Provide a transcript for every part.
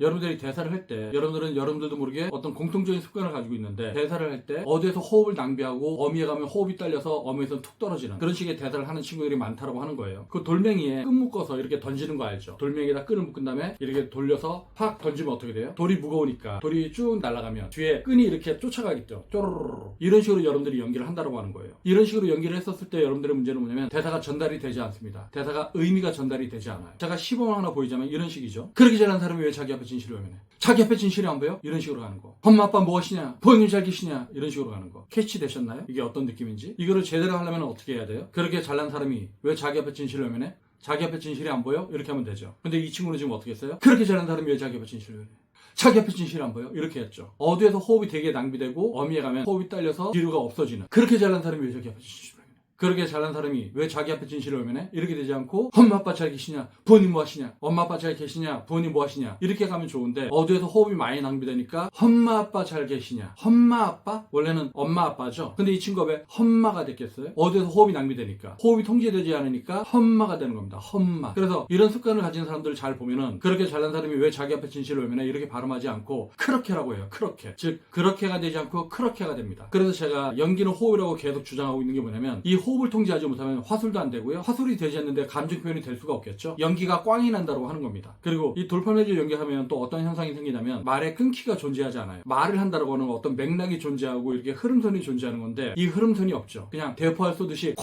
여러분들이 대사를 할 때 여러분들은 여러분들도 모르게 어떤 공통적인 습관을 가지고 있는데 대사를 할 때 어디에서 호흡을 낭비하고 어미에 가면 호흡이 딸려서 어미에서 툭 떨어지는 그런 식의 대사를 하는 친구들이 많다고 하는 거예요. 그 돌멩이에 끈 묶어서 이렇게 던지는 거 알죠? 돌멩이에다 끈을 묶은 다음에 이렇게 돌려서 팍 던지면 어떻게 돼요? 돌이 무거우니까 돌이 쭉 날아가면 뒤에 끈이 이렇게 쫓아가겠죠. 쪼르르르. 이런 식으로 여러분들이 연기를 한다고 하는 거예요. 이런 식으로 연기를 했었을 때 여러분들의 문제는 뭐냐면 대사가 전달이 되지 않습니다. 대사가 의미가 전달이 되지 않아요. 제가 시범 하나 보이자면 이런 식이죠. 그렇게 잘하는 사람이 왜 자기 앞에 진실을 외면해? 자기 앞에 진실이 안 보여? 이런 식으로 가는 거. 엄마 아빠 뭐 하시냐? 부모님 잘 계시냐? 이런 식으로 가는 거. 캐치 되셨나요? 이게 어떤 느낌인지? 이거를 제대로 하려면 어떻게 해야 돼요? 그렇게 잘난 사람이 왜 자기 앞에 진실을 외면해? 자기 앞에 진실이 안 보여? 이렇게 하면 되죠. 근데 이 친구는 지금 어떻게 했어요? 그렇게 잘난 사람이 왜 자기 앞에 진실을 외면해? 자기 앞에 진실이 안 보여? 이렇게 했죠. 어디에서 호흡이 되게 낭비되고 어미에 가면 호흡이 딸려서 기류가 없어지는 그렇게 잘난 사람이 왜 자기 앞에 진실을 외면해? 그렇게 잘난 사람이 왜 자기 앞에 진실을 외면해? 이렇게 되지 않고 엄마 아빠 잘 계시냐? 부모님 뭐 하시냐? 엄마 아빠 잘 계시냐? 부모님 뭐 하시냐? 이렇게 가면 좋은데 어디에서 호흡이 많이 낭비되니까 엄마 아빠 잘 계시냐? 엄마 아빠? 원래는 엄마 아빠죠. 근데 이 친구가 왜 엄마가 됐겠어요? 어디에서 호흡이 낭비되니까 호흡이 통제되지 않으니까 엄마가 되는 겁니다. 엄마. 그래서 이런 습관을 가진 사람들 잘 보면은 그렇게 잘난 사람이 왜 자기 앞에 진실을 외면해? 이렇게 발음하지 않고 그렇게라고 해요. 그렇게. 즉 그렇게가 되지 않고 그렇게가 됩니다. 그래서 제가 연기는 호흡이라고 계속 주장하고 있는 게 뭐냐면 이 호흡을 통제하지 못하면 화술도 안 되고요. 화술이 되지 않는데 감정 표현이 될 수가 없겠죠. 연기가 꽝이 난다고 하는 겁니다. 그리고 이 돌팔매질 연기하면 또 어떤 현상이 생기냐면 말의 끊기가 존재하지 않아요. 말을 한다고 하는 건 어떤 맥락이 존재하고 이렇게 흐름선이 존재하는 건데 이 흐름선이 없죠. 그냥 대포알 쏘듯이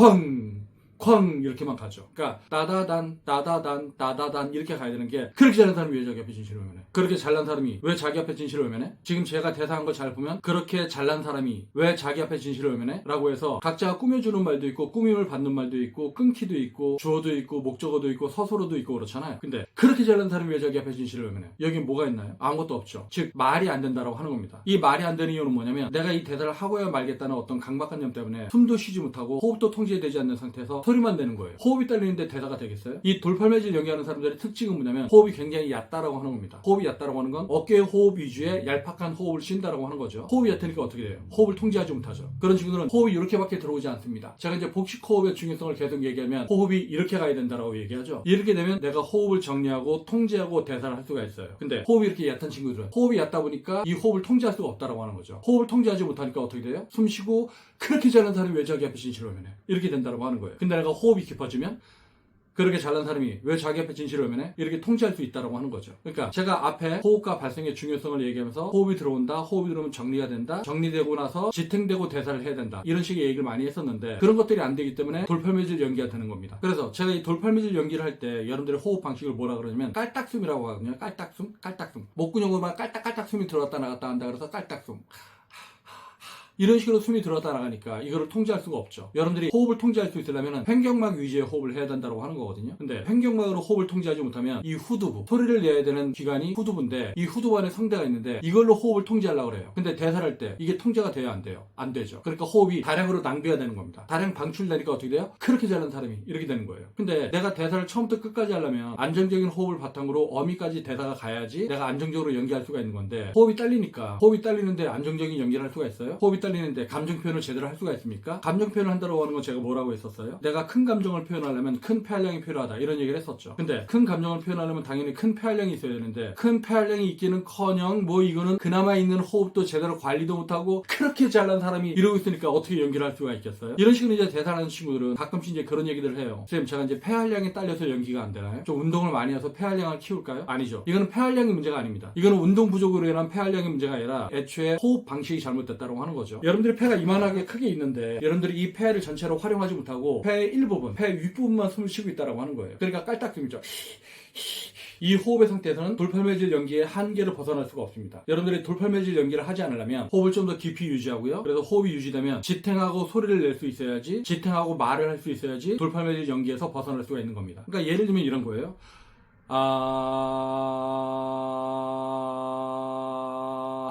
쾅 이렇게만 가죠. 그러니까 따다단 따다단 따다단 이렇게 가야 되는 게 그렇게 잘난 사람이 왜 자기 앞에 진실을 외면해? 그렇게 잘난 사람이 왜 자기 앞에 진실을 외면해? 지금 제가 대사한 거 잘 보면 그렇게 잘난 사람이 왜 자기 앞에 진실을 외면해? 라고 해서 각자가 꾸며주는 말도 있고 꾸밈을 받는 말도 있고 끊기도 있고 주어도 있고 목적어도 있고 서술어도 있고 그렇잖아요. 근데 그렇게 잘난 사람이 왜 자기 앞에 진실을 외면해? 여긴 뭐가 있나요? 아무것도 없죠. 즉 말이 안 된다라고 하는 겁니다. 이 말이 안 되는 이유는 뭐냐면 내가 이 대사를 하고야 말겠다는 어떤 강박관념 때문에 숨도 쉬지 못하고 호흡도 통제되지 않는 상태에서 소리만 내는 거예요. 호흡이 딸리는데 대사가 되겠어요? 이 돌팔매질 연기하는 사람들의 특징은 뭐냐면 호흡이 굉장히 얕다라고 하는 겁니다. 호흡이 얕다라고 하는 건 어깨 호흡 위주의 얄팍한 호흡을 쉰다라고 하는 거죠. 호흡이 얕으니까 어떻게 돼요? 호흡을 통제하지 못하죠. 그런 친구들은 호흡이 이렇게밖에 들어오지 않습니다. 제가 이제 복식 호흡의 중요성을 계속 얘기하면 호흡이 이렇게 가야 된다라고 얘기하죠. 이렇게 되면 내가 호흡을 정리하고 통제하고 대사를 할 수가 있어요. 근데 호흡이 이렇게 얕은 친구들은 호흡이 얕다 보니까 이 호흡을 통제할 수가 없다라고 하는 거죠. 호흡을 통제하지 못하니까 어떻게 돼요? 숨 쉬고 그렇게 잘난 사람이 왜 자기 앞에 진실을 외면해? 이렇게 된다라고 하는 거예요. 근데 내가 호흡이 깊어지면 그렇게 잘난 사람이 왜 자기 앞에 진실을 외면해? 이렇게 통제할 수 있다라고 하는 거죠. 그러니까 제가 앞에 호흡과 발성의 중요성을 얘기하면서 호흡이 들어온다, 호흡이 들어오면 정리가 된다, 정리되고 나서 지탱되고 대사를 해야 된다 이런 식의 얘기를 많이 했었는데 그런 것들이 안 되기 때문에 돌팔매질 연기가 되는 겁니다. 그래서 제가 이 돌팔매질 연기를 할 때 여러분들의 호흡 방식을 뭐라 그러냐면 깔딱숨이라고 하거든요. 깔딱숨. 목구멍으로만 깔딱깔딱 숨이 들어갔다 나갔다 한다 그래서 깔딱숨. 이런 식으로 숨이 들어갔다 나가니까 이거를 통제할 수가 없죠. 여러분들이 호흡을 통제할 수 있으려면 횡격막 위주의 호흡을 해야 된다고 하는 거거든요. 근데 횡격막으로 호흡을 통제하지 못하면 이 후두부, 소리를 내야 되는 기관이 후두부인데 이 후두부 안에 성대가 있는데 이걸로 호흡을 통제하려고 그래요. 근데 대사를 할 때 이게 통제가 돼야 안 돼요? 안 되죠. 그러니까 호흡이 다량으로 낭비가 되는 겁니다. 다량 방출되니까 어떻게 돼요? 그렇게 잘하는 사람이 이렇게 되는 거예요. 근데 내가 대사를 처음부터 끝까지 하려면 안정적인 호흡을 바탕으로 어미까지 대사가 가야지 내가 안정적으로 연기할 수가 있는 건데 호흡이 딸리니까 호흡이 딸리는데 안정적인 연기를 할 수가 있어요? 호흡이 딸리는데 감정 표현을 제대로 할 수가 있습니까? 감정 표현을 한다고 하는 건 제가 뭐라고 했었어요? 내가 큰 감정을 표현하려면 큰 폐활량이 필요하다 이런 얘기를 했었죠. 근데 큰 감정을 표현하려면 당연히 큰 폐활량이 있어야 되는데 큰 폐활량이 있기는커녕 뭐 이거는 그나마 있는 호흡도 제대로 관리도 못하고 그렇게 잘난 사람이 이러고 있으니까 어떻게 연기를 할 수가 있겠어요? 이런 식으로 이제 대사하는 친구들은 가끔씩 이제 그런 얘기들을 해요. 선생님 제가 이제 폐활량이 딸려서 연기가 안 되나요? 좀 운동을 많이 해서 폐활량을 키울까요? 아니죠. 이거는 폐활량이 문제가 아닙니다. 이거는 운동 부족으로 인한 폐활량이 문제가 아니라 애초에 호흡 방식이 잘못됐다고 하는 거죠. 여러분들이 폐가 이만하게 크게 있는데 여러분들이 이 폐를 전체로 활용하지 못하고 폐의 일부분, 폐 윗부분만 숨을 쉬고 있다고 하는 거예요. 그러니까 깔딱숨이죠. 이 호흡의 상태에서는 돌팔매질 연기의 한계를 벗어날 수가 없습니다. 여러분들이 돌팔매질 연기를 하지 않으려면 호흡을 좀 더 깊이 유지하고요. 그래서 호흡이 유지되면 지탱하고 소리를 낼 수 있어야지, 지탱하고 말을 할 수 있어야지 돌팔매질 연기에서 벗어날 수가 있는 겁니다. 그러니까 예를 들면 이런 거예요.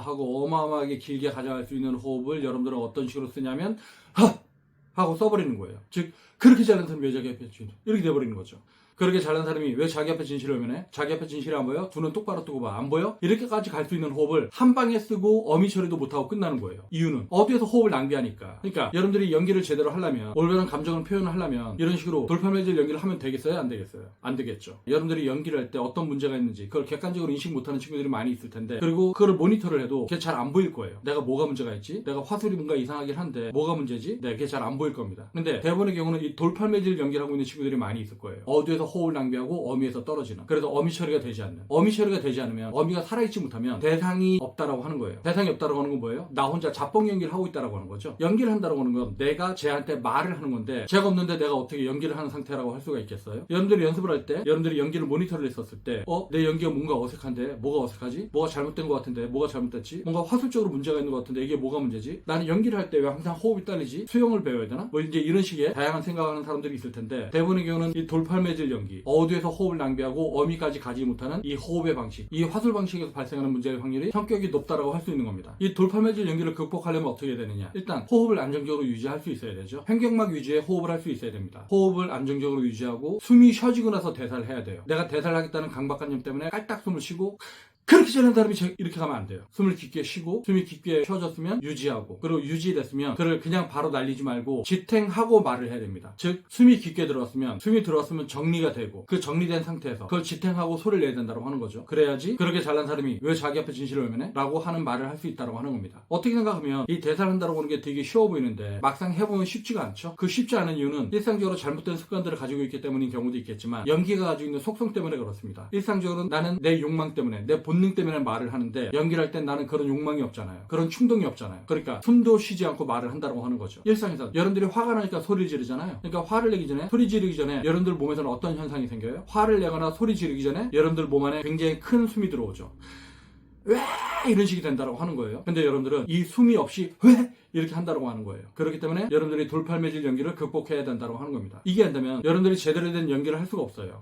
하고 어마어마하게 길게 가져갈 수 있는 호흡을 여러분들은 어떤 식으로 쓰냐면 하고 써버리는 거예요. 즉 그렇게 잘난 사람이 왜 자기 앞에 진실? 이렇게 돼버리는 거죠. 그렇게 잘난 사람이 왜 자기 앞에 진실을 외면해? 자기 앞에 진실이 안 보여? 두 눈 똑바로 뜨고 봐. 안 보여? 이렇게까지 갈 수 있는 호흡을 한 방에 쓰고 어미 처리도 못하고 끝나는 거예요. 이유는 어디에서 호흡을 낭비하니까. 그러니까 여러분들이 연기를 제대로 하려면, 올바른 감정을 표현을 하려면 이런 식으로 돌팔매질 연기를 하면 되겠어요? 안 되겠어요? 안 되겠죠. 여러분들이 연기를 할 때 어떤 문제가 있는지 그걸 객관적으로 인식 못하는 친구들이 많이 있을 텐데, 그리고 그걸 모니터를 해도 그게 잘 안 보일 거예요. 내가 뭐가 문제가 있지? 내가 화술이 뭔가 이상하긴 한데 뭐가 문제지? 네, 그게 잘 안 보일 겁니다. 근데 대부분의 경우는 이 돌팔매질 연기를 하고 있는 친구들이 많이 있을 거예요. 어디에서 호흡을 낭비하고 어미에서 떨어지는. 그래서 어미 처리가 되지 않는. 어미 처리가 되지 않으면, 어미가 살아있지 못하면 대상이 없다라고 하는 거예요. 대상이 없다라고 하는 건 뭐예요? 나 혼자 잡봉 연기를 하고 있다라고 하는 거죠. 연기를 한다라고 하는 건 내가 쟤한테 말을 하는 건데, 쟤가 없는데 내가 어떻게 연기를 하는 상태라고 할 수가 있겠어요? 여러분들이 연습을 할 때, 여러분들이 연기를 모니터를 했었을 때, 내 연기가 뭔가 어색한데, 뭐가 어색하지? 뭐가 잘못된 것 같은데, 뭐가 잘못됐지? 뭔가 화술적으로 문제가 있는 것 같은데 이게 뭐가 문제지? 나는 연기를 할 때 왜 항상 호흡이 딸리지? 수영을 배워야 되나? 뭐 이제 이런 식의 다양한 생각하는 사람들이 있을 텐데, 대부분의 경우는 이 돌팔매질 연기, 어디에서 호흡을 낭비하고 어미까지 가지 못하는 이 호흡의 방식, 이 화술 방식에서 발생하는 문제의 확률이 성격이 높다라고 할 수 있는 겁니다. 이 돌팔매질 연기를 극복하려면 어떻게 해야 되느냐? 일단 호흡을 안정적으로 유지할 수 있어야 되죠. 횡격막 위주의 호흡을 할 수 있어야 됩니다. 호흡을 안정적으로 유지하고 숨이 쉬어지고 나서 대사를 해야 돼요. 내가 대사를 하겠다는 강박관념 때문에 깔딱 숨을 쉬고 그렇게 잘하는 사람이 이렇게 가면 안 돼요. 숨을 깊게 쉬고, 숨이 깊게 쉬어졌으면 유지하고, 그리고 유지됐으면 그를 그냥 바로 날리지 말고 지탱하고 말을 해야 됩니다. 즉 숨이 깊게 들어왔으면, 숨이 들어왔으면 정리가 되고, 그 정리된 상태에서 그걸 지탱하고 소리를 내야 된다고 하는 거죠. 그래야지 그렇게 잘난 사람이 왜 자기 앞에 진실을 외면해? 라고 하는 말을 할 수 있다고 하는 겁니다. 어떻게 생각하면 이 대사를 한다고 하는 게 되게 쉬워 보이는데 막상 해보면 쉽지가 않죠. 그 쉽지 않은 이유는 일상적으로 잘못된 습관들을 가지고 있기 때문인 경우도 있겠지만, 연기가 가지고 있는 속성 때문에 그렇습니다. 일상적으로 나는 내 욕망 때문에, 내 본능 때문에 말을 하는데, 연기를 할 땐 나는 그런 욕망이 없잖아요. 그런 충동이 없잖아요. 그러니까 숨도 쉬지 않고 말을 한다고 하는 거죠. 일상에서 여러분들이 화가 나니까 소리를 지르잖아요. 그러니까 화를 내기 전에, 소리 지르기 전에 여러분들 몸에서는 어떤 현상이 생겨요? 화를 내거나 소리 지르기 전에 여러분들 몸 안에 굉장히 큰 숨이 들어오죠. 왜 이런 식이 된다고 하는 거예요. 근데 여러분들은 이 숨이 없이 왜 이렇게 한다고 하는 거예요. 그렇기 때문에 여러분들이 돌팔매질 연기를 극복해야 된다고 하는 겁니다. 이게 안 되면 여러분들이 제대로 된 연기를 할 수가 없어요.